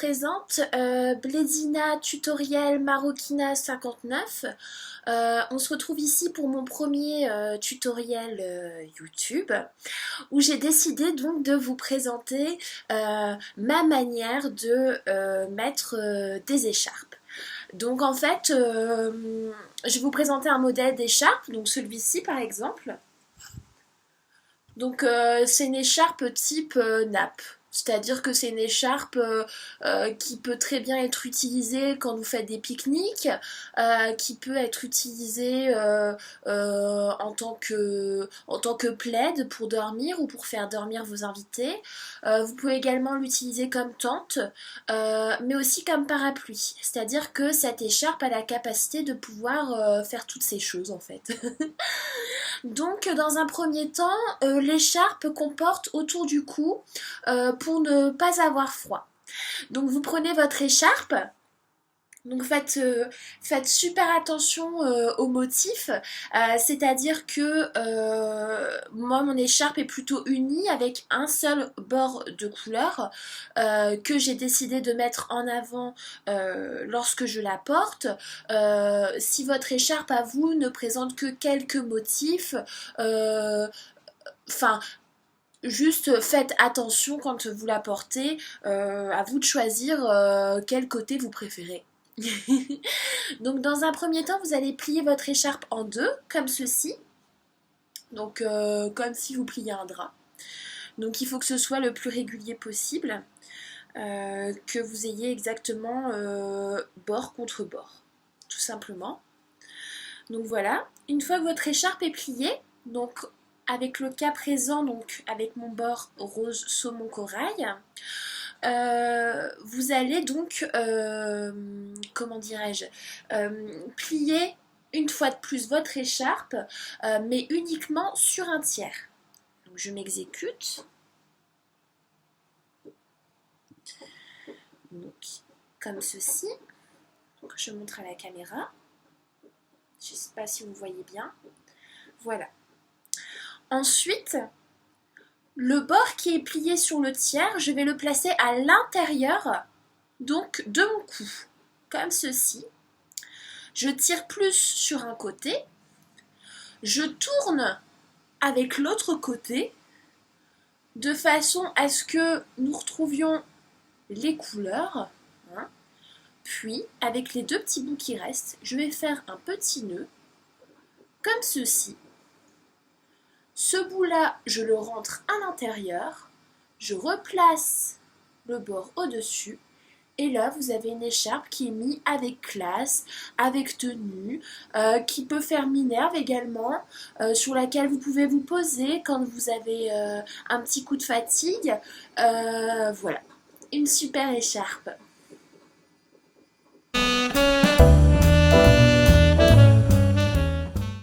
présente Blédina Tutoriel Maroquina 59. On se retrouve ici pour mon premier tutoriel YouTube où j'ai décidé donc de vous présenter ma manière de mettre des écharpes. Donc en fait, je vais vous présenter un modèle d'écharpe, donc celui-ci par exemple. Donc c'est une écharpe type nappe. C'est-à-dire que c'est une écharpe qui peut très bien être utilisée quand vous faites des pique-niques, qui peut être utilisée en tant que plaid pour dormir ou pour faire dormir vos invités. Vous pouvez également l'utiliser comme tente, mais aussi comme parapluie. C'est-à-dire que cette écharpe a la capacité de pouvoir faire toutes ces choses en fait. Donc dans un premier temps, l'écharpe comporte autour du cou pour ne pas avoir froid. Donc vous prenez votre écharpe. Donc faites super attention aux motifs, c'est-à-dire que moi mon écharpe est plutôt unie avec un seul bord de couleur que j'ai décidé de mettre en avant lorsque je la porte. Si votre écharpe à vous ne présente que quelques motifs, juste faites attention quand vous la portez, à vous de choisir quel côté vous préférez. Donc dans un premier temps, vous allez plier votre écharpe en deux, comme ceci. Donc comme si vous pliez un drap. Donc il faut que ce soit le plus régulier possible, que vous ayez exactement bord contre bord, tout simplement. Donc voilà, une fois que votre écharpe est pliée, donc avec le cas présent, donc avec mon bord rose saumon corail, vous allez donc, comment dirais-je, plier une fois de plus votre écharpe, mais uniquement sur un tiers. Donc je m'exécute. Donc, comme ceci. Donc, je montre à la caméra. Je ne sais pas si vous voyez bien. Voilà. Ensuite, le bord qui est plié sur le tiers, je vais le placer à l'intérieur donc de mon cou, comme ceci. Je tire plus sur un côté, je tourne avec l'autre côté, de façon à ce que nous retrouvions les couleurs. Puis, avec les deux petits bouts qui restent, je vais faire un petit nœud, comme ceci. Ce bout-là, je le rentre à l'intérieur, je replace le bord au-dessus, et là, vous avez une écharpe qui est mise avec classe, avec tenue, qui peut faire minerve également, sur laquelle vous pouvez vous poser quand vous avez un petit coup de fatigue. Voilà, une super écharpe.